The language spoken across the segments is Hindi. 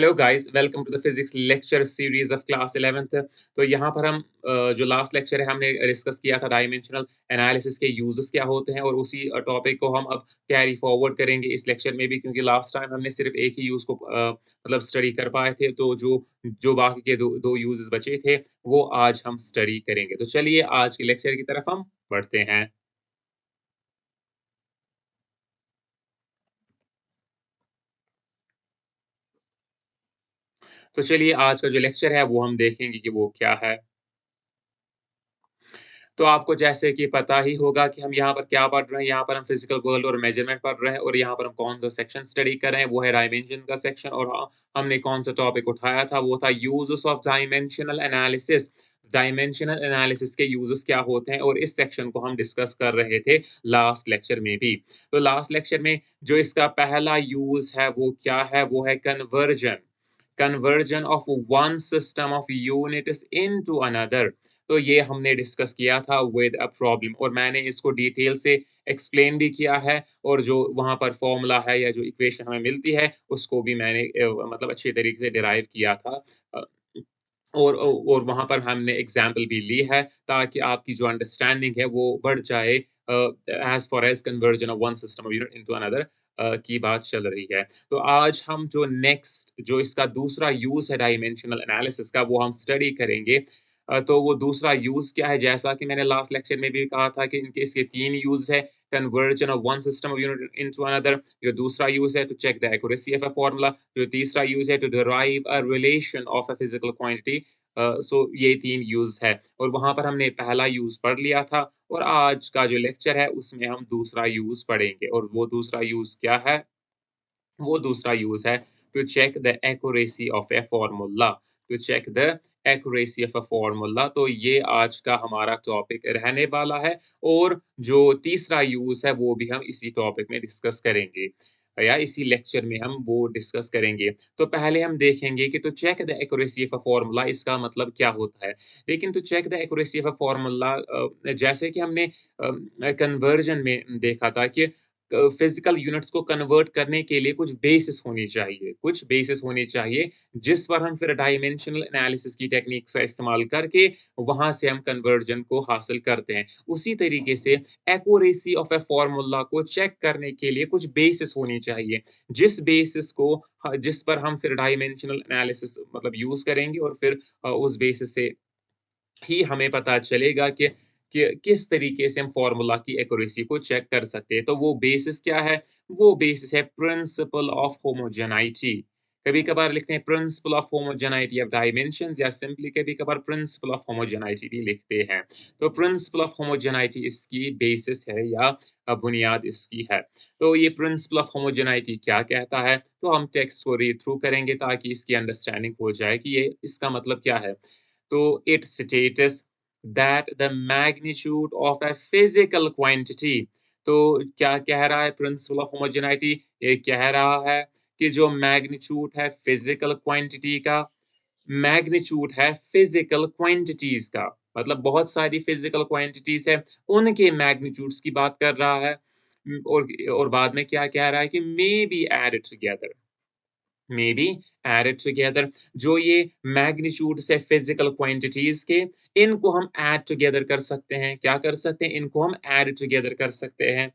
Hello guys, welcome to the physics lecture series of class 11th। तो यहाँ पर हम जो लास्ट लेक्चर है हमने डिस्कस किया था डायमेंशनल एनालिसिस के यूजेस क्या होते हैं, और उसी टॉपिक को हम अब कैरी फॉरवर्ड करेंगे इस लेक्चर में भी, क्योंकि लास्ट टाइम हमने सिर्फ एक ही यूज को मतलब स्टडी कर पाए थे। तो जो जो बाकी के दो यूजेस बचे थे वो आज हम स्टडी करेंगे। तो चलिए आज के लेक्चर की तरफ हम बढ़ते हैं। तो चलिए आज का जो लेक्चर है वो हम देखेंगे कि वो क्या है। तो आपको जैसे कि पता ही होगा कि हम यहाँ पर क्या पढ़ रहे हैं, यहाँ पर हम फिजिकल वर्ल्ड और मेजरमेंट पढ़ रहे हैं, और यहाँ पर हम कौन-सा सेक्शन स्टडी कर रहे हैं, वो है डायमेंशन का सेक्शन। और हमने कौन-सा टॉपिक उठाया था, वो था uses of dimensional analysis. Dimensional analysis के यूजेस क्या होते हैं, और इस सेक्शन को हम डिस्कस कर रहे थे लास्ट लेक्चर में भी। तो लास्ट लेक्चर में जो इसका पहला यूज़ है, वो क्या है? वो है conversion. Conversion of one system of units into another. तो ये हमने डिस्कस किया था विद अ प्रॉब्लम, और मैंने इसको डिटेल से एक्सप्लेन भी किया है, और जो वहाँ पर फॉर्मूला है या जो इक्वेशन हमें मिलती है उसको भी मैंने मतलब अच्छे तरीके से डिराइव किया था। अ, और वहाँ पर हमने एग्ज़ाम्पल भी ली है ताकि आपकी जो अंडरस्टैंडिंग है वो बढ़ जाए as far as conversion of one system of unit into another की बात चल रही है। तो आज हम जो नेक्स्ट जो इसका दूसरा यूज़ है डायमेंशनल एनालिसिस का, वो हम स्टडी करेंगे। तो वो दूसरा यूज़ क्या है? जैसा कि मैंने लास्ट लेक्चर में भी कहा था कि इनके इसके 3 यूज़ है। Conversion of one system of unit into another, जो दूसरा यूज़ है to check the accuracy of a formula, जो तीसरा यूज़ है to derive a relation of a physical quantity. So ये 3 यूज़ है, और वहाँ पर हमने पहला यूज़ पढ़ लिया था, और आज का जो लेक्चर है उसमें हम दूसरा यूज़ पढ़ेंगे, और वो दूसरा यूज़ क्या है? वो दूसरा यूज़ है to check the accuracy of a formula. To check the accuracy of a formula, तो ये आज का हमारा टॉपिक रहने वाला है, और जो तीसरा यूज़ है वो भी हम इसी टॉपिक में डिस्कस करेंगे, या इसी लेक्चर में हम वो डिस्कस करेंगे। तो पहले हम देखेंगे कि to check the accuracy of a formula इसका मतलब क्या होता है? लेकिन to check the accuracy of a formula जैसे कि हमने कन्वर्जन में देखा था कि फिजिकल यूनिट्स को कन्वर्ट करने के लिए कुछ बेसिस होनी चाहिए, कुछ बेसिस होनी चाहिए, जिस पर हम फिर डायमेंशनल एनालिसिस की टेक्निक का इस्तेमाल करके वहाँ से हम कन्वर्जन को हासिल करते हैं। उसी तरीके से एक्यूरेसी ऑफ अ फ़ॉर्मूला को चेक करने के लिए कुछ बेसिस होनी चाहिए, जिस बेसिस को जिस पर हम फिर डायमेंशनल एनालिसिस मतलब यूज़ करेंगे, और फिर उस बेसिस से ही हमें पता चलेगा कि किस तरीके से हम फ़ॉर्मूला की एक्यूरेसी को चेक कर सकते हैं। तो वो बेसिस क्या है? वो बेसिस है प्रिंसिपल ऑफ होमोजेनिटी। कभी-कभार लिखते हैं principal of homogeneity of dimensions, या सिंपली कभी-कभार प्रिंसिपल ऑफ होमोजेनिटी भी लिखते हैं। तो प्रिंसिपल ऑफ होमोजेनिटी इसकी बेसिस है, या बुनियाद इसकी है। तो ये प्रिंसिपल ऑफ होमोजेनिटी क्या कहता है? तो हम टेक्स्ट को रीड थ्रू करेंगे ताकि इसकी अंडरस्टैंडिंग हो जाए कि ये इसका मतलब क्या है। तो it states that the magnitude of a physical quantity। तो क्या कह रहा है प्रिंसिपल ऑफ होमोजेनिटी? ये कह रहा है कि जो मैग्नीट्यूड है फिजिकल क्वांटिटी का, मैग्नीट्यूड है फिजिकल क्वांटिटीज का, मतलब बहुत सारी फिजिकल क्वांटिटीज है, उनके मैग्नीट्यूड्स की बात कर रहा है। और बाद में क्या कह रहा है कि may be added together, may be added together. जो ये मैग्नीट्यूड्स है फिजिकल क्वांटिटीज के, इनको हम ऐड टुगेदर कर सकते हैं। क्या कर सकते हैं? इनको हम ऐड टुगेदर कर सकते हैं।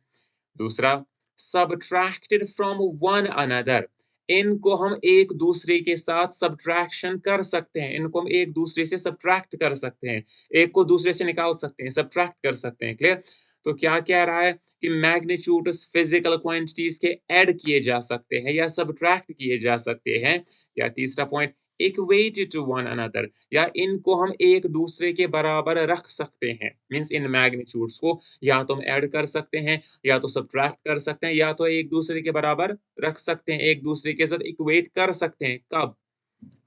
दूसरा, सबट्रैक्टेड फ्रॉम वन अनदर, इनको हम एक दूसरे के साथ सब्ट्रैक्शन कर सकते हैं, इनको हम एक दूसरे से सब्ट्रैक्ट कर सकते हैं, एक को दूसरे से निकाल सकते हैं, सब्ट्रैक्ट कर सकते हैं। क्लियर? तो क्या कह रहा है कि मैग्नीट्यूड्स फिजिकल क्वांटिटीज के ऐड किए जा सकते हैं या सब्ट्रैक्ट किए जा सकते हैं। या तीसरा point, equated to one another, या इनको हम एक दूसरे के बराबर रख सकते हैं। मीन्स इन मैग्नीट्यूड्स को या तो हम ऐड कर सकते हैं, या तो सब्ट्रैक्ट कर सकते हैं, या तो एक दूसरे के बराबर रख सकते हैं, एक दूसरे के साथ इक्वेट कर सकते हैं। कब?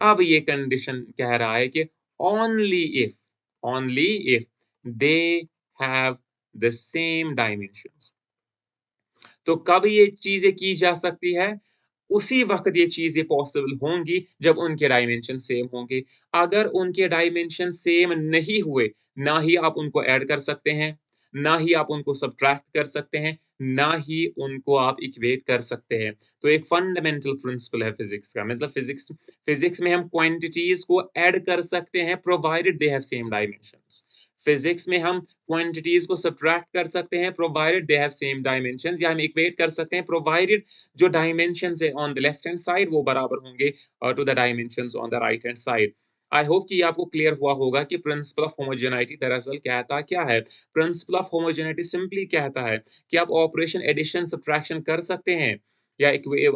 अब ये कंडीशन कह रहा है कि only if, only if they have the same dimensions. तो कब ये चीज़ें की जा सकती है? उसी वक़्त ये चीज़ें पॉसिबल होंगी जब उनके डायमेंशन सेम होंगे। अगर उनके डायमेंशन सेम नहीं हुए, ना ही आप उनको ऐड कर सकते हैं, ना ही आप उनको सब्ट्रैक्ट कर सकते हैं, ना ही उनको आप इक्वेट कर सकते हैं। तो एक फंडामेंटल प्रिंसिपल है फिज़िक्स का, मतलब फिज़िक्स में हम क्वांटिटीज़ को ऐड कर सकते हैं provided they have same dimensions. Physics में हम क्वांटिटीज़ को सब्ट्रैक्ट कर सकते हैं provided they have same dimensions, या हम इक्वेट कर सकते हैं प्रोवाइडेड जो डायमेंशंस है on the left hand side वो बराबर होंगे to the dimensions on the right hand side. I hope कि ये आपको क्लियर हुआ होगा कि प्रिंसिपल ऑफ होमोजेनिटी दरअसल कहता क्या है। प्रिंसिपल ऑफ होमोजेनिटी सिंपली कहता है कि आप ऑपरेशन एडिशन सब्ट्रैक्शन कर सकते हैं या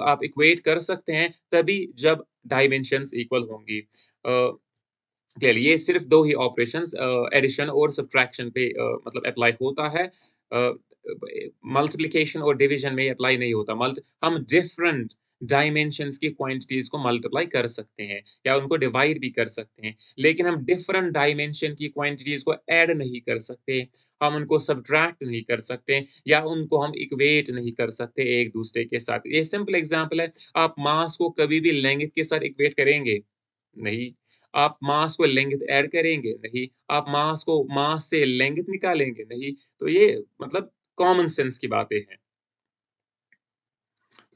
आप इक्वेट कर सकते हैं तभी जब डायमेंशंस इक्वल होंगी। क्लियरली ये सिर्फ 2 ही ऑपरेशंस एडिशन और सब्ट्रैक्शन पे मतलब अप्लाई होता है। मल्टीप्लिकेशन और डिवीजन में अप्लाई नहीं होता। मल्ट हम डिफरेंट डायमेंशंस की क्वांटिटीज़ को मल्टीप्लाई कर सकते हैं या उनको डिवाइड भी कर सकते हैं। लेकिन हम डिफरेंट डायमेंशन की क्वांटिटीज़ को ऐड नहीं कर सकते, हम उनको सब्ट्रैक्ट नहीं कर सकते या उनको हम इक्वेट नहीं कर सकते एक-दूसरे के साथ। ये सिंपल एग्ज़ाम्पल है, आप मास को कभी भी लेंथ के साथ इक्वेट करेंगे? नहीं। आप मास को लेंथ ऐड करेंगे? नहीं। आप मास से लेंथ निकालेंगे? नहीं। तो ये मतलब कॉमन सेंस की बातें हैं।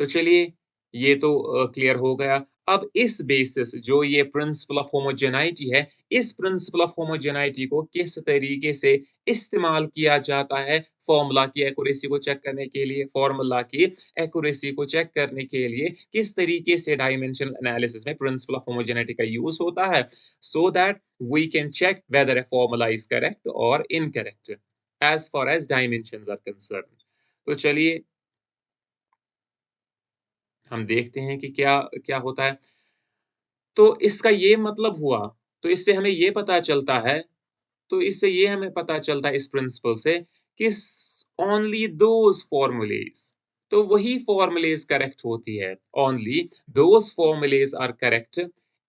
तो चलिए ये तो क्लियर हो गया। अब इस बेसिस जो ये प्रिंसिपल ऑफ होमोजेनिटी है, इस प्रिंसिपल ऑफ होमोजेनिटी को किस तरीके से इस्तेमाल किया जाता है फ़ॉर्मूला की एक्यूरेसी को चेक करने के लिए, फ़ॉर्मूला की एक्यूरेसी को चेक करने के लिए किस तरीके से डायमेंशनल एनालिसिस में प्रिंसिपल ऑफ होमोजेनिटी का यूज़ होता है, so that we can check whether a formula is correct or incorrect as far as dimensions are concerned. तो चलिए हम देखते हैं कि क्या क्या होता है। तो इसका ये मतलब हुआ, तो इससे हमें ये पता चलता है तो इससे ये हमें पता चलता है इस प्रिंसिपल से कि ओनली दोज़ फ़ॉर्मूलेज़ तो वही फ़ॉर्मूलेज़ करेक्ट होती है। Only those formulas are correct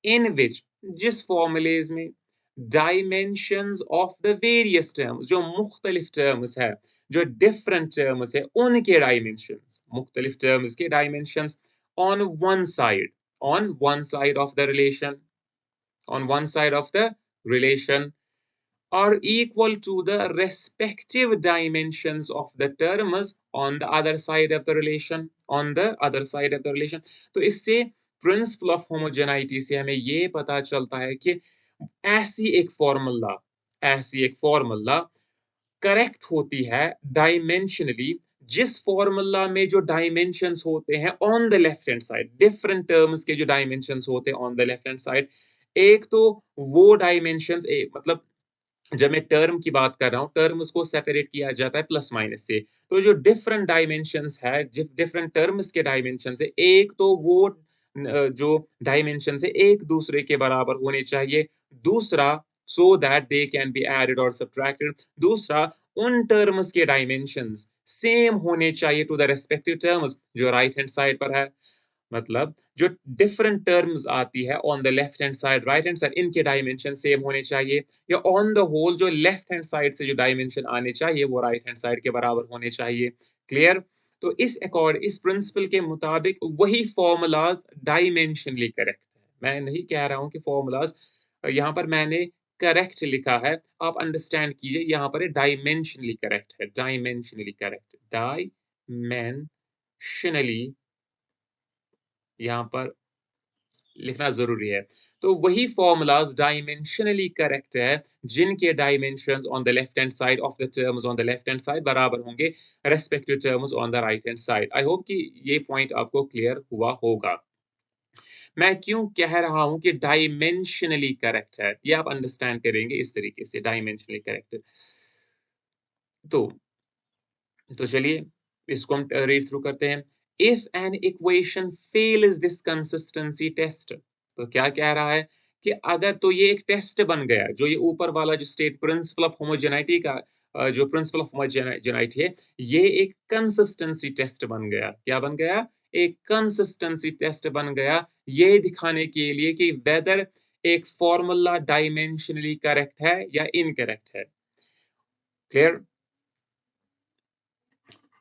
in which जिस फ़ॉर्मूलेज़ में dimensions of the various terms जो मुख्तलिफ टर्म्स है, जो डिफरेंट टर्म्स है, उनके डायमेंशंस, मुख्तलिफ टर्म्स के dimensions on one side, on one side of the relation, on one side of the relation are equal to the respective dimensions of the terms on the other side of the relation, on the other side of the relation। तो इससे प्रिंसिपल ऑफ होमोजेनिटी से हमें ये पता चलता है कि ऐसी एक फॉर्मूला ऐसी एक फॉर्मूला करेक्ट होती है डायमेंशनली जिस फॉर्मूला में जो डायमेंशंस होते हैं on the left hand side, different terms के जो डायमेंशंस होते हैं on the left hand side, एक तो वो डायमेंशंस मतलब जब मैं टर्म की बात कर रहा हूँ, टर्म्स को सेपरेट किया जाता है प्लस माइनस से। तो जो डिफरेंट डायमेंशंस है, डिफरेंट टर्म्स के डायमेंशंस है, एक तो वो जो डायमेंशंस है एक दूसरे के बराबर होने चाहिए। दूसरा so that they can be added और सब्ट्रैक्टेड। दूसरा उन टर्म्स के डायमेंशंस सेम होने चाहिए टू द रिस्पेक्टिव टर्म्स जो राइट हैंड साइड पर है। मतलब जो डिफरेंट टर्म्स आती है on the left hand side, right hand side, इनके डायमेंशन सेम होने चाहिए या ऑन द होल जो लेफ्ट हैंड साइड से जो डायमेंशन आने चाहिए वो राइट हैंड साइड के बराबर होने चाहिए। क्लियर? तो इस प्रिंसिपल के मुताबिक वही फॉर्मूलाज डायमेंशनली करेक्ट है। मैं नहीं कह रहा हूं कि फॉर्मूलाज यहाँ पर मैंने करेक्ट लिखा है, आप अंडरस्टैंड कीजिए यहाँ पर डायमेंशनली करेक्ट है, डायमेंशनली करेक्ट, डायमेंशनली यहाँ पर लिखना ज़रूरी है। तो वही फ़ॉर्मूलाज़ डायमेंशनली करेक्ट है, जिनके dimensions on the left hand side of the terms on the left hand side बराबर होंगे respective terms on the right hand side. I hope कि ये पॉइंट आपको क्लियर हुआ होगा। मैं क्यों कह रहा हूँ कि डायमेंशनली करेक्ट है, ये आप अंडरस्टैंड करेंगे इस तरीके से डायमेंशनली करेक्ट। तो तो चलिए इसको हम रीड थ्रू करते हैं। If an equation fails this consistency test, तो क्या कह रहा है कि अगर तो ये एक टेस्ट बन गया, जो ये ऊपर वाला जो स्टेट प्रिंसिपल ऑफ होमोजेनिटी का जो प्रिंसिपल ऑफ होमोजेनिटी है, ये एक कंसिस्टेंसी टेस्ट बन गया। क्या बन गया? एक कंसिस्टेंसी टेस्ट बन गया, ये दिखाने के लिए कि वेदर एक फॉर्मूला डायमेंशनली करेक्ट है या इनकरेक्ट है। क्लियर?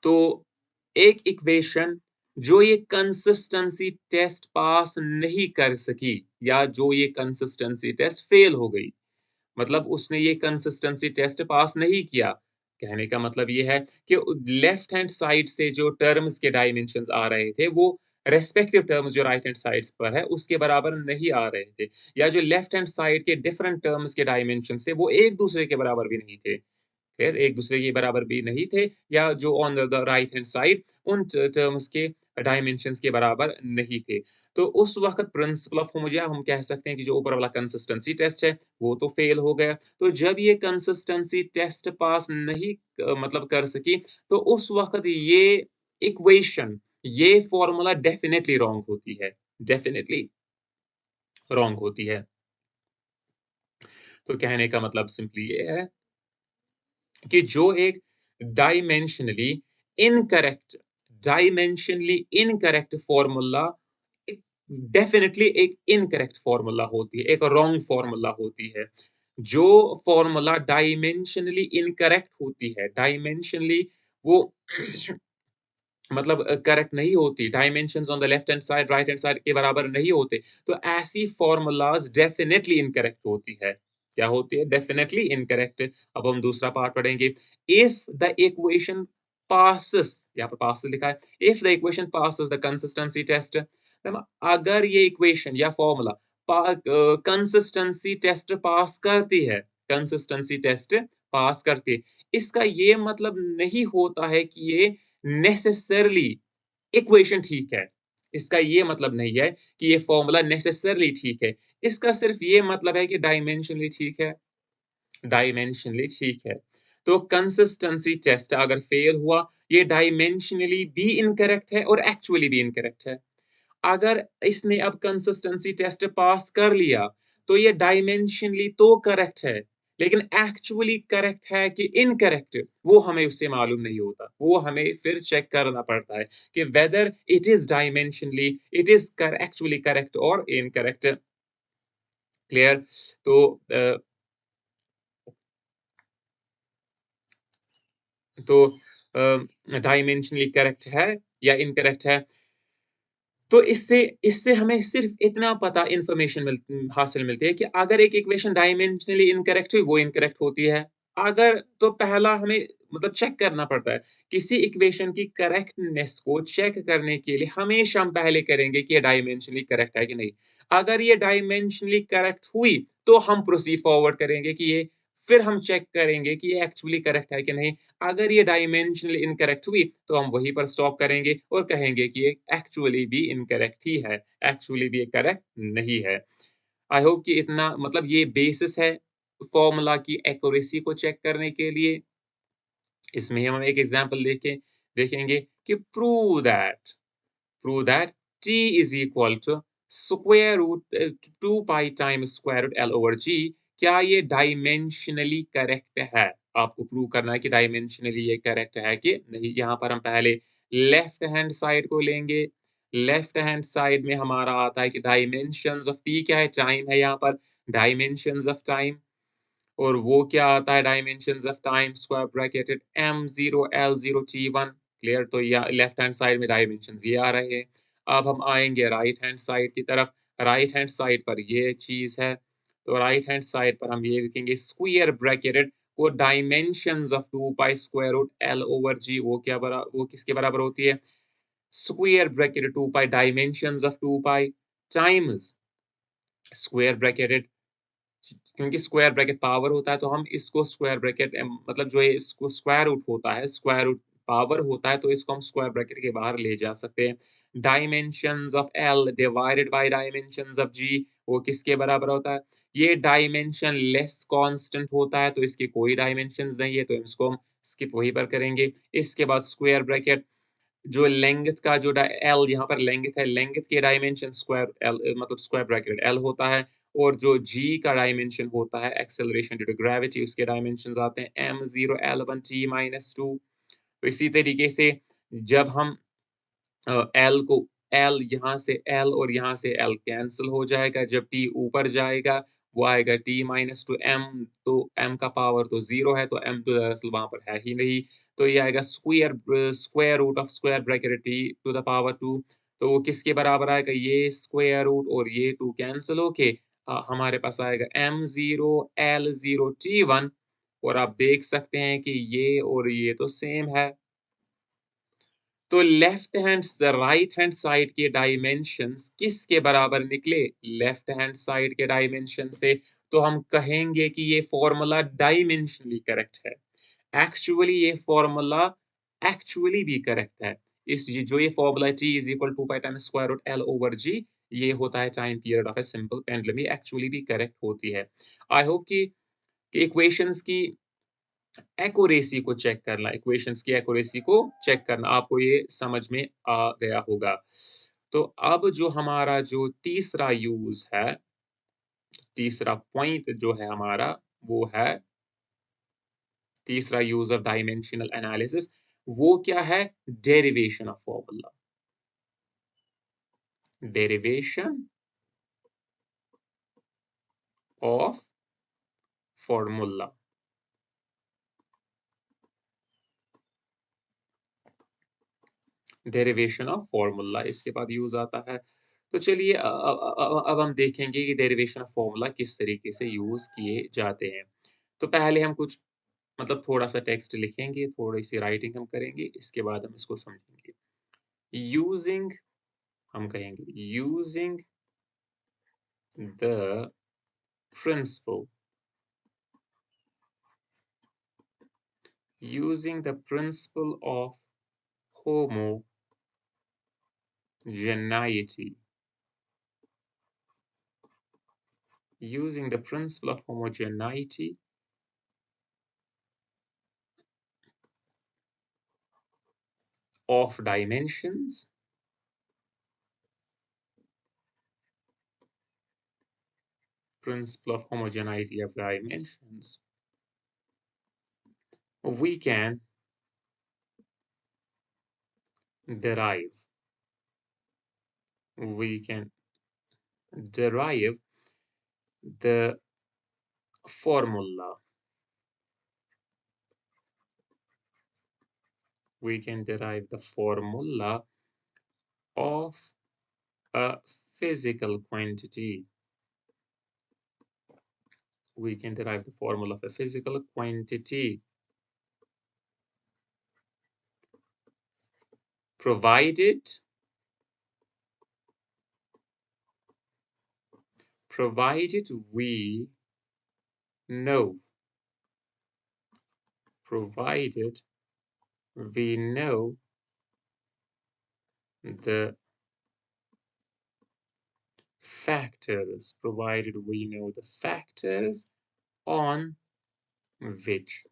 तो एक इक्वेशन जो ये कंसिस्टेंसी टेस्ट पास नहीं कर सकी या जो ये कंसिस्टेंसी टेस्ट फेल हो गई, मतलब उसने ये कंसिस्टेंसी टेस्ट पास नहीं किया, कहने का मतलब ये है कि लेफ्ट हैंड साइड से जो टर्म्स के डायमेंशंस आ रहे थे, वो रेस्पेक्टिव टर्म्स जो राइट हैंड साइड्स पर है, उसके बराबर नहीं आ रहे थे। या जो लेफ्ट हैंड साइड के डिफरेंट टर्म्स के डायमेंशंस थे, वो एक-दूसरे के बराबर भी नहीं थे। फिर एक-दूसरे के बराबर भी नहीं थे या जो on the right hand side उन टर्म्स के डायमेंशंस के बराबर नहीं थे। तो उस वक़्त प्रिंसिपल ऑफ होमोजिया हम कह सकते हैं कि जो ऊपर वाला कंसिस्टेंसी टेस्ट है, वो तो फेल हो गया। तो जब ये कंसिस्टेंसी टेस्ट पास नहीं मतलब कर सकी, तो उस वक़्त ये इक्वेशन, ये फ़ॉर्मूला डेफिनिटली रॉन्ग होती है। डेफिनिटली रॉन्ग होती है। तो कहने का मतलब सिंपली ये है कि जो एक dimensionally incorrect dimensionally incorrect formula एक डेफिनिटली एक इनकरेक्ट फॉर्मूला होती है, एक रॉन्ग फॉर्मूला होती है। जो फॉर्मूला डायमेंशनली इनकरेक्ट होती है, डायमेंशनली वो मतलब करेक्ट नहीं होती, dimensions on the left hand side, right hand side के बराबर नहीं होते, तो ऐसी फ़ॉर्मूलाज़ डेफिनिटली इनकरेक्ट होती है। क्या होती है? Definitely incorrect. अब हम दूसरा पार्ट पढ़ेंगे। इफ द इक्वेशन पासेस यहाँ पर पासेस लिखा है, if the equation passes the consistency test अगर ये इक्वेशन या फ़ॉर्मूला कंसिस्टेंसी टेस्ट पास करती है, कंसिस्टेंसी टेस्ट पास करती है, इसका ये मतलब नहीं होता है कि ये नेसेसरली इक्वेशन ठीक है। इसका ये मतलब नहीं है कि ये फ़ॉर्मूला नेसेसरली ठीक है। इसका सिर्फ़ ये मतलब है कि डायमेंशनली ठीक है, डायमेंशनली ठीक है। तो कंसिस्टेंसी टेस्ट अगर फ़ेल हुआ, ये डायमेंशनली भी इनकरेक्ट है और एक्चुअली भी इनकरेक्ट है। अगर इसने अब कंसिस्टेंसी टेस्ट पास कर लिया, तो ये डायमेंशनली तो करेक्ट है, लेकिन एक्चुअली करेक्ट है कि इनकरेक्ट, वो हमें उससे मालूम नहीं होता। वो हमें फिर चेक करना पड़ता है कि whether it is dimensionally, it is actually correct or incorrect. Clear? तो अ, तो डायमेंशनली करेक्ट है या इनकरेक्ट है, तो इससे इससे हमें सिर्फ़ इतना पता इन्फॉर्मेशन हासिल मिलती है कि अगर एक इक्वेशन डायमेंशनली इनकरेक्ट हुई, वो इनकरेक्ट होती है। अगर तो पहला हमें मतलब चेक करना पड़ता है। किसी इक्वेशन की करेक्टनेस को चेक करने के लिए हमेशा हम पहले करेंगे कि ये डायमेंशनली करेक्ट है कि नहीं। अगर ये डायमेंशनली करेक्ट हुई, तो हम प्रोसीड फॉरवर्ड करेंगे कि ये फिर हम चेक करेंगे कि ये एक्चुअली करेक्ट है कि नहीं। अगर ये डायमेंशनली इनकरेक्ट हुई, तो हम वहीं पर स्टॉप करेंगे और कहेंगे कि ये एक्चुअली भी इनकरेक्ट ही है, एक्चुअली भी ये करेक्ट नहीं है। आई होप कि इतना मतलब ये बेसिस है फ़ॉर्मूला की एक्यूरेसी को चेक करने के लिए। इसमें हम एक एग्ज़ाम्पल देखेंगे कि prove that t is equal to square root 2 pi times square root L over G क्या ये डायमेंशनली करेक्ट है? आपको प्रूव करना है कि डायमेंशनली ये करेक्ट है कि नहीं। यहाँ पर हम पहले लेफ्ट हैंड साइड को लेंगे। लेफ्ट हैंड साइड में हमारा आता है कि डायमेंशंस ऑफ t क्या है? टाइम है यहाँ पर, डायमेंशंस ऑफ टाइम। और वो क्या आता है dimensions of time square bracketed m0 L0 T1 clear. तो या लेफ्ट हैंड साइड में डायमेंशंस ये आ रहे हैं। अब हम आएँगे राइट हैंड साइड की तरफ। राइट हैंड साइड पर ये चीज़ है। तो राइट हैंड साइड पर हम ये लिखेंगे स्क्वायर ब्रैकेटेड वो dimensions of 2 pi square root L over G वो किसके बराबर होती है? Square bracketed 2 pi dimensions of 2 pi times square bracketed क्योंकि स्क्वायर ब्रैकेट पावर होता है, तो हम इसको स्क्वायर ब्रैकेट मतलब जो ये इसको स्क्वायर रूट होता है, स्क्वायर रूट पावर होता है, तो इसको हम स्क्वायर ब्रैकेट के बाहर ले जा सकते हैं। Dimensions of L divided by dimensions of g वो किसके बराबर होता है? ये डायमेंशन लेस कांस्टेंट होता है, तो इसकी कोई डायमेंशंस नहीं है, तो इसको हम स्किप वहीं पर करेंगे। इसके बाद स्क्वायर ब्रैकेट जो लेंथ का जो एल यहाँ पर लेंथ है, लेंथ के डायमेंशन स्क्वायर एल मतलब स्क्वायर ब्रैकेट एल होता है और जो जी का डायमेंशन होता है एक्सेलरेशन ड्यू टू ग्रेविटी उसके डायमेंशंस आते हैं m0 l1 t माइनस 2। तो इसी तरीके से जब हम एल को एल यहाँ से एल और यहाँ से एल कैंसल हो जाएगा। जब टी ऊपर जाएगा वो आएगा टी माइनस टू एम। तो एम का पावर तो 0 है तो एम तो दरअसल वहाँ पर है ही नहीं। तो ये आएगा square root of square bracket T to the power 2। तो वो किसके बराबर आएगा? ये स्क्वायर रूट और ये 2 कैंसल होके हमारे पास आएगा m0 l0 t1 और आप देख सकते हैं कि ये और ये तो सेम है। तो राइट हैंड साइड के डायमेंशंस किसके बराबर निकले? लेफ्ट हैंड साइड के डायमेंशन से तो हम कहेंगे कि ये फॉर्मूला डायमेंशनली करेक्ट है। एक्चुअली ये फॉर्मूला एक्चुअली भी करेक्ट है। इस ये जो ये formula t is equal to pi times square root L over G, ये होता है time period of a simple pendulum, ये एक्चुअली भी करेक्ट होती है। आई होप कि इक्वेशंस की एक्यूरेसी को चेक करना, इक्वेशंस की एक्यूरेसी को चेक करना, आपको ये समझ में आ गया होगा। तो अब जो हमारा जो तीसरा यूज़ है, तीसरा पॉइंट जो है हमारा, वो है तीसरा यूज़ ऑफ डायमेंशनल एनालिसिस, वो क्या है? Derivation of formula. Derivation of formula. Derivation of formula इसके बाद यूज़ आता है। तो चलिए अब हम देखेंगे कि डेरिवेशन ऑफ फॉर्मूला किस तरीके से यूज़ किए जाते हैं। तो पहले हम कुछ मतलब थोड़ा-सा टेक्स्ट लिखेंगे, थोड़ी-सी राइटिंग हम करेंगे, इसके बाद हम इसको समझेंगे। यूजिंग हम कहेंगे using the principle using the principle of homogeneity using the principle of homogeneity of dimensions principle of homogeneity of dimensions, we can derive we can derive the formula we can derive the formula of a physical quantity. We can derive the formula of a physical quantity provided we know provided we know the factors on which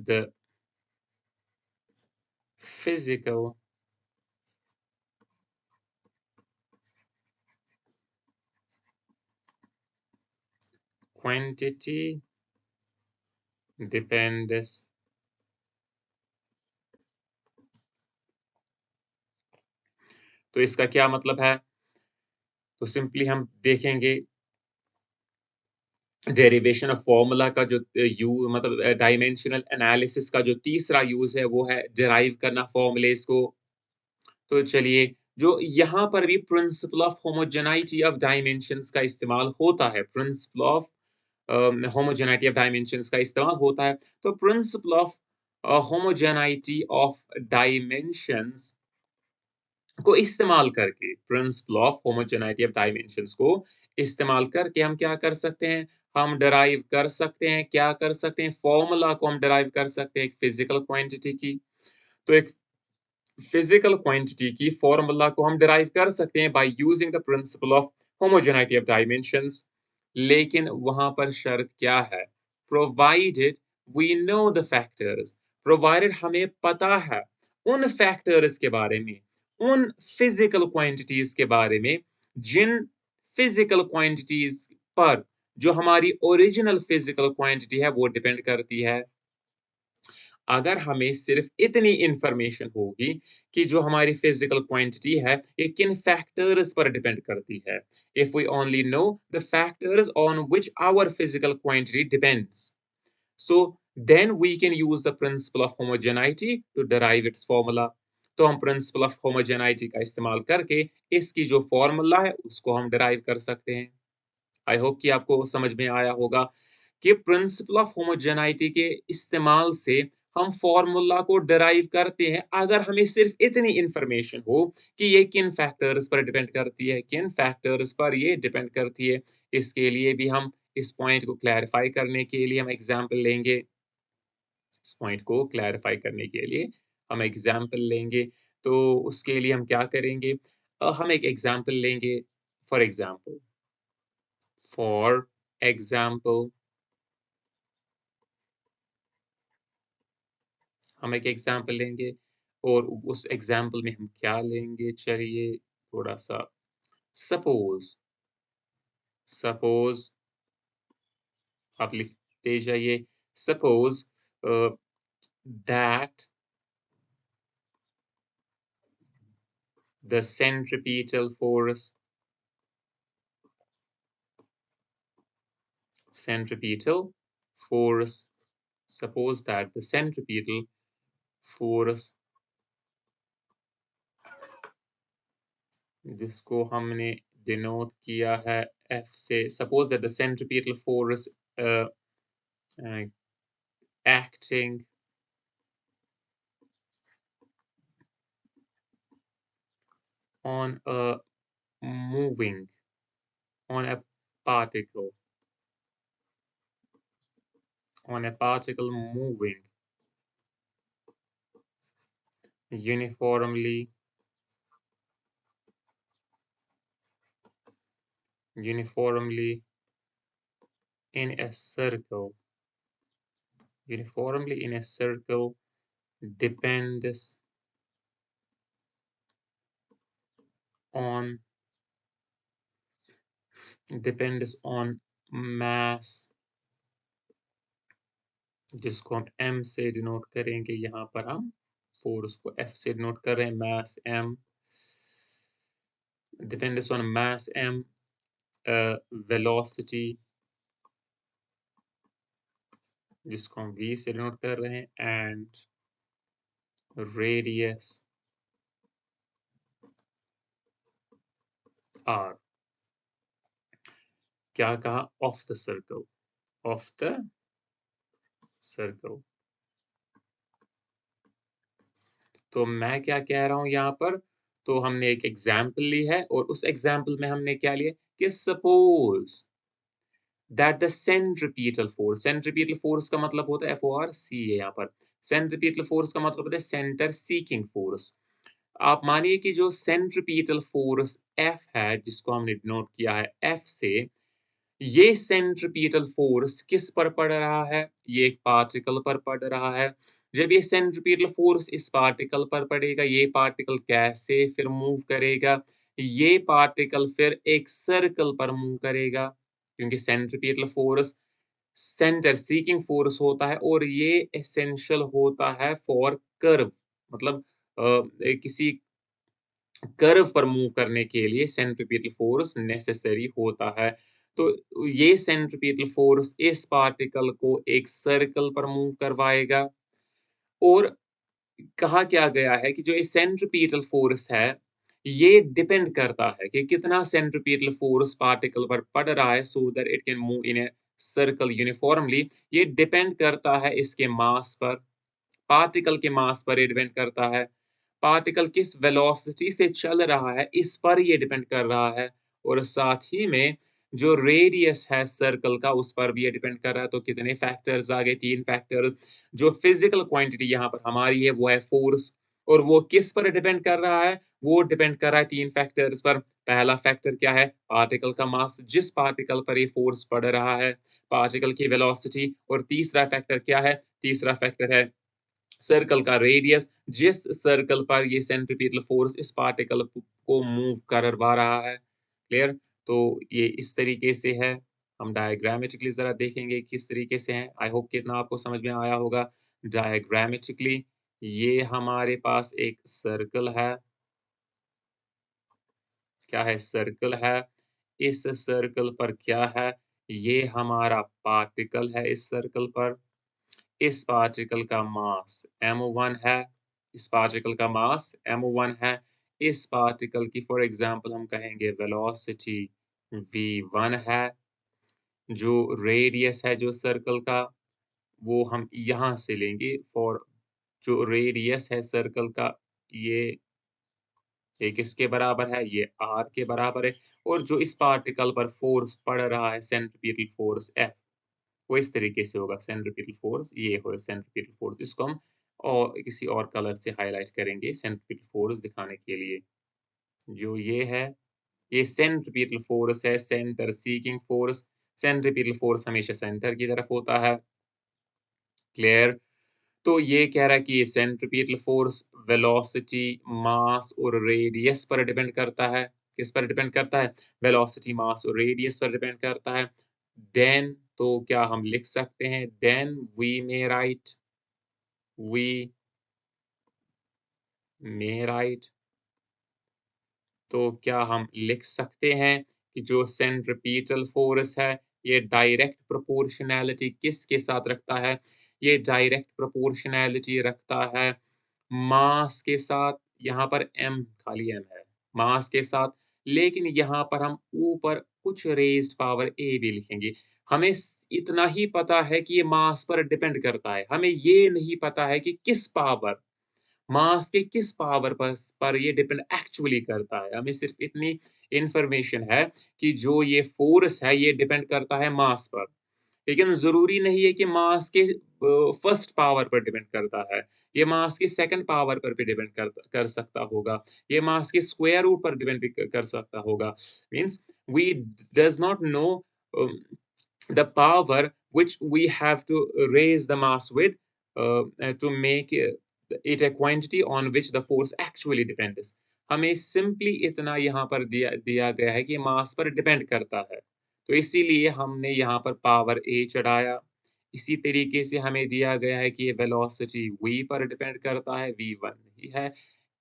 the physical quantity depends. तो इसका क्या मतलब है? तो सिंपली हम देखेंगे डेरिवेशन ऑफ फॉर्मूला का जो मतलब डायमेंशनल एनालिसिस का जो तीसरा यूज़ है वो है डिराइव करना फॉर्मूलेस को। तो चलिए जो यहाँ पर भी principal of homogeneity of dimensions का इस्तेमाल होता है, principal of homogeneity of dimensions का इस्तेमाल होता है। तो principal of homogeneity of dimensions को इस्तेमाल करके principal of homogeneity of dimensions को इस्तेमाल करके हम क्या कर सकते हैं? हम डिराइव कर सकते हैं, क्या कर सकते हैं? फॉर्मूला को हम डिराइव कर सकते हैं एक फिजिकल क्वांटिटी की। तो एक फिजिकल क्वांटिटी की फॉर्मूला को हम डिराइव कर सकते हैं by using the principle of homogeneity of dimensions. लेकिन वहां पर शर्त क्या है? Provided we know the factors, provided हमें पता है उन फैक्टर्स के बारे में, उन फिजिकल क्वांटिटीज के बारे में जिन फिजिकल क्वांटिटीज पर जो हमारी ओरिजिनल फिजिकल क्वांटिटी है वो डिपेंड करती है। अगर हमें सिर्फ इतनी इंफॉर्मेशन होगी कि जो हमारी फिजिकल क्वांटिटी है ये किन फैक्टर्स पर डिपेंड करती है, if we only know the factors on which our physical quantity depends, so then we can use the principle of homogeneity to derive its formula. तो हम प्रिंसिपल ऑफ होमोजेनिटी का इस्तेमाल करके इसकी जो फॉर्मूला है उसको हम डिराइव कर सकते हैं। आई होप कि आपको समझ में आया होगा कि प्रिंसिपल ऑफ होमोजेनिटी के इस्तेमाल से हम फॉर्मूला को डिराइव करते हैं अगर हमें सिर्फ इतनी इंफॉर्मेशन हो कि ये किन फैक्टर्स पर डिपेंड करती है, किन फैक्टर्स पर ये डिपेंड करती है। इसके लिए भी हम इस पॉइंट को क्लैरिफाई करने के लिए हम एग्जांपल लेंगे। इस पॉइंट को क्लैरिफाई करने के लिए हम एग्जांपल लेंगे। तो उसके लिए हम क्या करेंगे? हम एक एग्जांपल लेंगे। फॉर एग्जांपल फॉर एग्जांपल हम एक एग्जांपल लेंगे और उस एग्जांपल में हम क्या लेंगे? चलिए थोड़ा-सा सपोज़ सपोज़ आप लिखते जाइए। Suppose a, that the centripetal force suppose that the centripetal force जिसको हमने डिनोट किया है F से suppose that the centripetal force uh, uh, acting on a moving on a particle moving uniformly in a circle uniformly in a circle depends on mass जिसको हम m से डिनोट करेंगे। यहाँ पर हम फोर्स को F से डिनोट कर रहे हैं। मास m depends on mass m, velocity जिसको हम v से डिनोट कर रहे हैं and radius r। क्या कहा? ऑफ द सर्कल तो मैं क्या कह रहा हूँ यहाँ पर? तो हमने एक एग्जाम्पल ली है और उस एग्जाम्पल में हमने क्या लिया कि suppose that the centripetal force का मतलब होता है FORC है यहाँ पर। सेंट्रीपिटल फोर्स का मतलब होता है सेंटर सीकिंग फोर्स। आप मानिए कि जो सेंट्रीपिटल फोर्स F है जिसको हमने डिनोट किया है F से, ये सेंट्रीपिटल फोर्स किस पर पड़ रहा है? ये एक पार्टिकल पर पड़ रहा है। जब ये सेंट्रीपिटल फोर्स इस पार्टिकल पर पड़ेगा, ये पार्टिकल कैसे फिर मूव करेगा? ये पार्टिकल फिर एक सर्कल पर मूव करेगा, क्योंकि centripetal force centre seeking force होता है और ये एसेंशियल होता है फॉर कर्व, मतलब किसी कर्व पर मूव करने के लिए सेंट्रीपिटल फोर्स नेसेसरी होता है। तो ये सेंट्रीपिटल फोर्स इस पार्टिकल को एक सर्कल पर मूव करवाएगा और कहा क्या गया है कि जो ये सेंट्रीपिटल फोर्स है, ये डिपेंड करता है कि कितना सेंट्रीपिटल फोर्स पार्टिकल पर पड़ रहा है so that it can move in a circle uniformly. ये डिपेंड करता है इसके मास पर, पार्टिकल के मास पर ये डिपेंड करता है। पार्टिकल किस वेलोसिटी से चल रहा है, इस पर ये डिपेंड कर रहा है और साथ ही में जो रेडियस है सर्कल का, उस पर भी ये डिपेंड कर रहा है। तो कितने फैक्टर्स आ गए? 3 फैक्टर्स। जो फिज़िकल क्वांटिटी यहाँ पर हमारी है, वो है फ़ोर्स और वो किस पर डिपेंड कर रहा है? वो डिपेंड कर रहा है 3 फैक्टर्स पर। पहला फैक्टर क्या है? पार्टिकल का मास, जिस पार्टिकल पर ये फ़ोर्स पड़ रहा है, पार्टिकल की वेलोसिटी और तीसरा फैक्टर क्या है? तीसरा फैक्टर है सर्कल का रेडियस, जिस सर्कल पर ये सेंट्रीपिटल फोर्स इस पार्टिकल को मूव करवा रहा है। क्लियर? तो ये इस तरीके से है। हम डायग्रामेटिकली ज़रा देखेंगे किस तरीके से है। आई होप कि इतना आपको समझ में आया होगा। डायग्रामेटिकली ये हमारे पास एक सर्कल है। क्या है? सर्कल है। इस सर्कल पर क्या है? ये हमारा पार्टिकल है इस सर्कल पर। इस पार्टिकल का मास m1 है, इस पार्टिकल का मास m1 है, इस पार्टिकल की फॉर एग्ज़ाम्पल हम कहेंगे वेलोसिटी v1 है जो रेडियस है जो सर्कल का, वो हम यहाँ से लेंगे फॉर जो रेडियस है सर्कल का, ये ये किसके बराबर है? ये r के बराबर है और जो इस पार्टिकल पर फ़ोर्स पड़ रहा है सेंट्रीपिटल फ़ोर्स F, वो इस तरीके से होगा सेंट्रीपिटल फ़ोर्स, ये हो सेंट्रीपिटल फ़ोर्स। इसको हम और किसी और कलर से हाइलाइट करेंगे सेंट्रीपिटल फ़ोर्स दिखाने के लिए। जो ये है, ये सेंट्रीपिटल फ़ोर्स है, centre seeking force. Centripetal force हमेशा सेंटर की तरफ होता है, क्लियर? तो ये कह रहा है कि ये सेंट्रीपिटल फ़ोर्स वेलोसिटी, मास और रेडियस पर डिपेंड करता है। किस पर डिपेंड करता है? वेलोसिटी, मास और रेडियस पर डिपेंड करता है। देन तो क्या हम लिख सकते हैं? देन वी मे राइट तो क्या हम लिख सकते हैं कि जो सेंट्रीपिटल फ़ोर्स है, ये डायरेक्ट प्रोपोर्शनैलिटी किसके साथ रखता है? ये डायरेक्ट प्रोपोर्शनैलिटी रखता है मास के साथ, यहाँ पर m खाली m है, मास के साथ, लेकिन यहाँ पर हम ऊपर कुछ रेज़्ड पावर a भी लिखेंगे। हमें इतना ही पता है कि ये मास पर डिपेंड करता है, हमें ये नहीं पता है कि किस पावर, मास के किस पावर पर ये डिपेंड एक्चुअली करता है। हमें सिर्फ़ इतनी इन्फॉर्मेशन है कि जो ये फ़ोर्स है, ये डिपेंड करता है मास पर। लेकिन ज़रूरी नहीं है कि मास के फर्स्ट पावर पर डिपेंड करता है। ये मास के सेकंड पावर पर भी डिपेंड कर सकता होगा। ये मास के स्क्वायर रूट पर डिपेंड भी कर सकता होगा। Means we does not know um, the power which we have to raise the mass with to make it a quantity on which the force actually depends. हमें सिंपली इतना यहाँ पर दिया दिया गया है कि मास पर डिपेंड करता है। तो इसीलिए हमने यहाँ पर पावर a चढ़ाया। इसी तरीके से हमें दिया गया है कि ये वेलोसिटी v पर डिपेंड करता है, v1 ही है।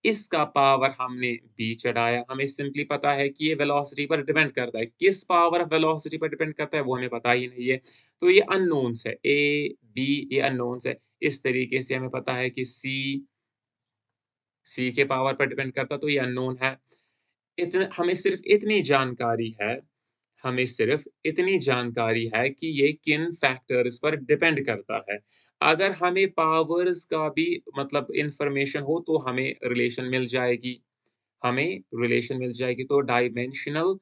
इसका पावर हमने b चढ़ाया। हमें सिंपली पता है कि ये वेलोसिटी पर डिपेंड करता है। किस पावर ऑफ वेलोसिटी पर डिपेंड करता है वो हमें पता ही नहीं है। तो ये अननोन्स है। a, b ये अननोन्स है। इस तरीके से हमें पता है कि c के पावर पर डिपेंड करता तो ये अननोन है। हमें सिर्फ़ इतनी जानकारी है, हमें सिर्फ़ इतनी जानकारी है कि ये किन फैक्टर्स पर डिपेंड करता है। अगर हमें पावर्स का भी मतलब इन्फॉर्मेशन हो तो हमें रिलेशन मिल जाएगी। हमें रिलेशन मिल जाएगी तो डायमेंशनल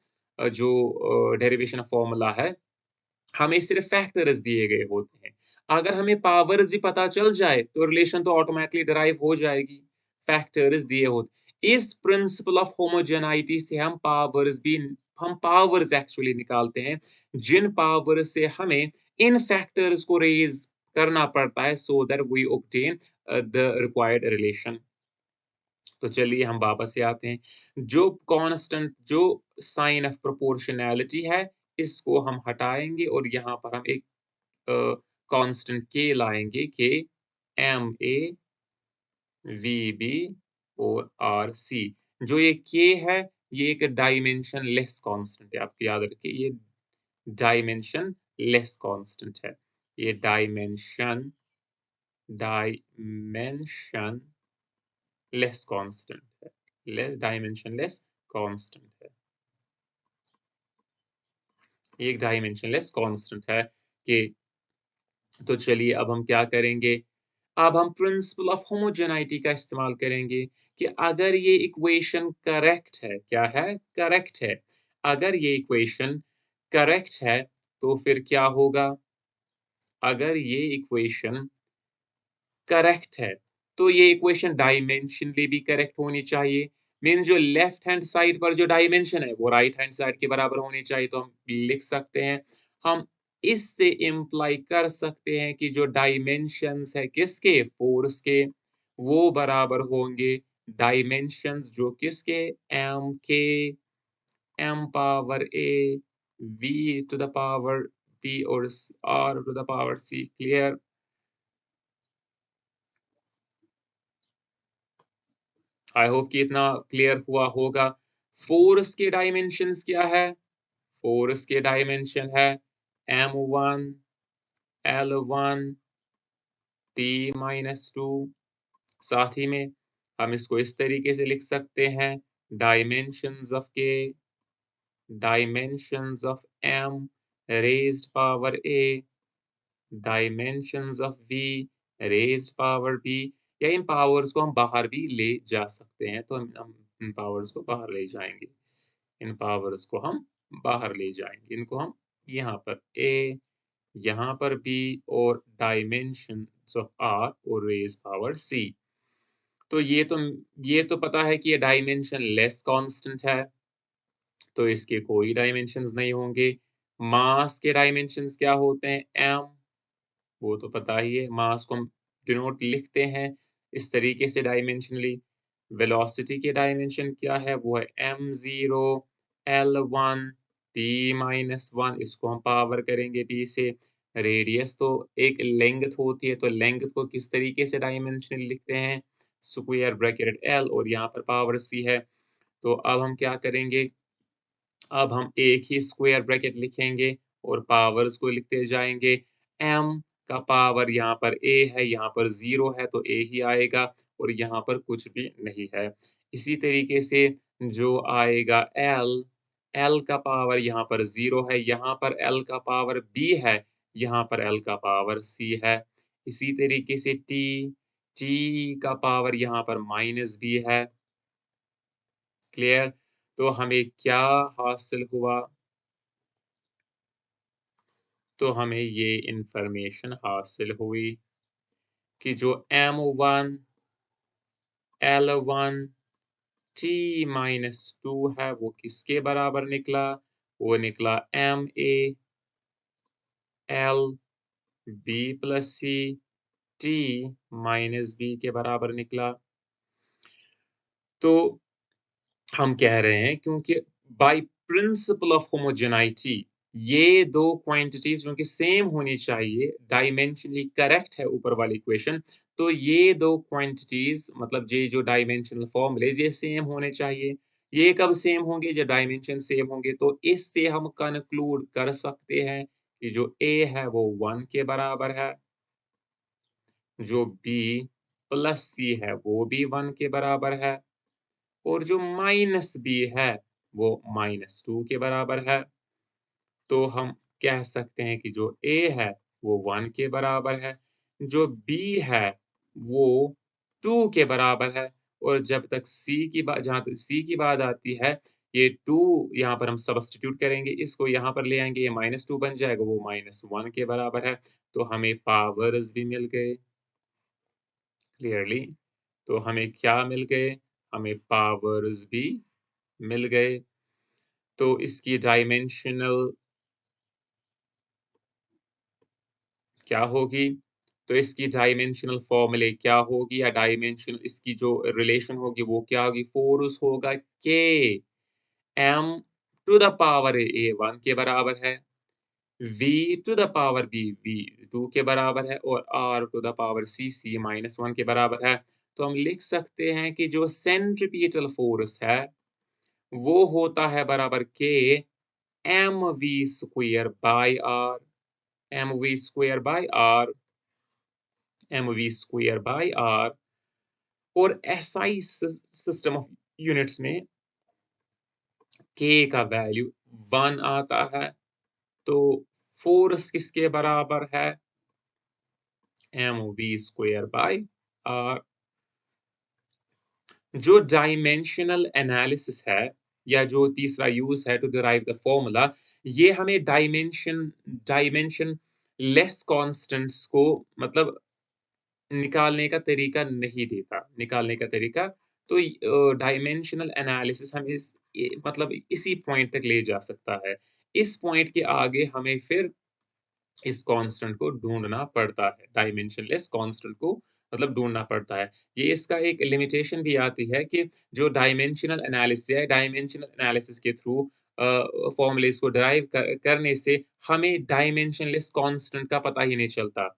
डेरिवेशन ऑफ फ़ॉर्मूला है, हमें सिर्फ़ फैक्टर्स दिए गए होते हैं। अगर हमें पावर्स भी पता चल जाए, तो रिलेशन तो ऑटोमैटिकली डिराइव हो जाएगी, फैक्टर्स दिए होते। इस प्रिंसिपल ऑफ होमोजेनिटी से हम पावर्स एक्चुअली निकालते हैं, जिन पावर से हमें इन फैक्टर्स को रेज़ करना पड़ता है so that we obtain the required relation. तो चलिए हम वापस से आते हैं। जो साइन ऑफ प्रोपोर्शनैलिटी है, इसको हम हटाएँगे और यहाँ पर हम एक कांस्टेंट k लाएँगे, k ma, vb और rc। जो ये k है, ये एक डायमेंशनलेस कांस्टेंट है, आप याद रखिए ये डायमेंशनलेस कांस्टेंट है। ये डायमेंशनलेस कांस्टेंट है। डायमेंशनलेस कांस्टेंट है। ये एक डायमेंशनलेस कांस्टेंट है कि तो चलिए अब हम क्या करेंगे? अब हम प्रिंसिपल ऑफ होमोजेनिटी का इस्तेमाल करेंगे कि अगर ये इक्वेशन करेक्ट है, क्या है? करेक्ट है। अगर ये इक्वेशन करेक्ट है, तो फिर क्या होगा? अगर ये इक्वेशन करेक्ट है, तो ये इक्वेशन डायमेंशनली भी करेक्ट होनी चाहिए। मीन जो लेफ्ट हैंड साइड पर जो डायमेंशन है, वो राइट हैंड साइड के बराबर होनी चाहिए, तो हम लिख सकते हैं। हम इससे इम्प्लाई कर सकते हैं कि जो डायमेंशंस है किसके? फ़ोर्स के, वो बराबर होंगे डायमेंशंस जो किसके? m के m power a, v to the power p और r to the power c। Clear? I hope कि इतना क्लियर हुआ होगा। फ़ोर्स के डायमेंशंस क्या है? फ़ोर्स के डायमेंशन है m1, l1, t-2। साथ ही में हम इसको इस तरीके से लिख सकते हैं dimensions of k, dimensions of m raised power a, dimensions of v raised power b, या इन पावर्स को हम बाहर भी ले जा सकते हैं, तो हम इन पावर्स को बाहर ले जाएँगे। इन पावर्स को हम बाहर ले जाएँगे। इनको हम यहाँ पर a, यहाँ पर b और डायमेंशंस ऑफ r और रेज़ पावर c। तो ये तो पता है कि ये डायमेंशन लेस कांस्टेंट है, तो इसके कोई डायमेंशंस नहीं होंगे। मास के डायमेंशंस क्या होते हैं? m, वो तो पता ही है। मास को हम डिनोट लिखते हैं इस तरीके से डायमेंशनली। वेलोसिटी के डायमेंशन क्या है? वो है m0 L1 t-1, इसको हम पावर करेंगे b से। रेडियस तो एक लेंथ होती है, तो लेंथ को किस तरीके से डायमेंशनली लिखते हैं? स्क्वायर ब्रैकेट L और यहाँ पर पावर c है। तो अब हम क्या करेंगे? अब हम एक ही स्क्वायर ब्रैकेट लिखेंगे और पावर्स को लिखते जाएँगे। m का पावर यहाँ पर a है, यहाँ पर 0 है तो a ही आएगा और यहाँ पर कुछ भी नहीं है। इसी तरीके से जो आएगा l का पावर यहाँ पर 0 है, यहाँ पर l का पावर b है, यहाँ पर l का पावर c है। इसी तरीके से t का पावर यहाँ पर -b है। क्लियर? तो हमें क्या हासिल हुआ? तो हमें ये इन्फॉर्मेशन हासिल हुई कि जो m1 L1 t-2 है वो किसके बराबर निकला? वो निकला ma L b plus c t minus b के बराबर निकला। तो हम कह रहे हैं क्योंकि बाय प्रिंसिपल ऑफ होमोजेनिटी ये दो क्वांटिटीज जो कि सेम होनी चाहिए, डायमेंशनली करेक्ट है ऊपर वाली इक्वेशन, तो ये दो क्वांटिटीज मतलब ये जो डायमेंशनल फॉर्मूलेज ये सेम होने चाहिए। ये कब सेम होंगे? जब डायमेंशन सेम होंगे। तो इससे हम कंक्लूड कर सकते हैं कि जो a है वो 1 के बराबर है, जो b प्लस c है वो भी 1 के बराबर है और जो माइनस b है वो -2 के बराबर है। तो हम कह सकते हैं कि जो a है वो 1 के बराबर है, जो b है वो 2 के बराबर है और जब तक c की बात जहाँ तक c की बात आती है, ये 2 यहाँ पर हम सब्स्टिट्यूट करेंगे, इसको यहाँ पर ले आएँगे, ये -2 बन जाएगा, वो -1 के बराबर है। तो हमें पावर्स भी मिल गए क्लियरली। तो हमें क्या मिल गए? हमें पावर्स भी मिल गए। तो इसकी डायमेंशनल क्या होगी? तो इसकी डायमेंशनल फ़ॉर्मूले क्या होगी या डायमेंशन इसकी जो रिलेशन होगी वो क्या होगी? फ़ोर्स होगा K m to the power a 1 के बराबर है, v to the power b v 2 के बराबर है और r to the power c -1 के बराबर है। तो हम लिख सकते हैं कि जो सेंट्रीपिटल फ़ोर्स है, वो होता है बराबर K mv square by r, mv square by r, mv square by r और एसआई सिस्टम ऑफ यूनिट्स में k का वैल्यू 1 आता है। तो फोर्स किसके बराबर है? mv square by r। जो डायमेंशनल एनालिसिस है या जो तीसरा यूज है टू डिराइव द फॉर्मूला, ये हमें डायमेंशन लेस कांस्टेंट्स को मतलब निकालने का तरीका नहीं देता, निकालने का तरीका। तो डायमेंशनल एनालिसिस हमें मतलब इसी पॉइंट तक ले जा सकता है। इस पॉइंट के आगे हमें फिर इस कांस्टेंट को ढूँढना पड़ता है, डायमेंशनलेस कांस्टेंट को मतलब ढूँढना पड़ता है। ये इसका एक लिमिटेशन भी आती है कि जो डायमेंशनल एनालिसिस है, डायमेंशनल एनालिसिस के थ्रू फॉर्मूलेज़ को डिराइव करने से हमें डायमेंशनलेस कांस्टेंट का पता ही नहीं चलता।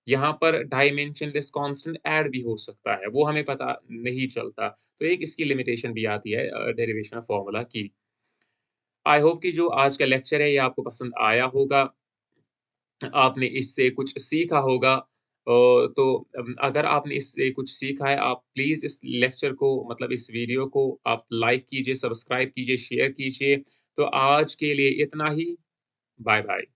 यहाँ पर डायमेंशनलेस कांस्टेंट ऐड भी हो सकता है, वो हमें पता नहीं चलता। तो एक इसकी लिमिटेशन भी आती है डेरिवेशन ऑफ फार्मूला की। आई होप कि जो आज का लेक्चर है ये आपको पसंद आया होगा, आपने इससे कुछ सीखा होगा। तो अगर आपने इससे कुछ सीखा है, आप प्लीज़ इस लेक्चर को मतलब इस वीडियो को आप लाइक कीजिए, सब्सक्राइब कीजिए, शेयर कीजिए। तो आज के लिए इतना ही। बाय-बाय।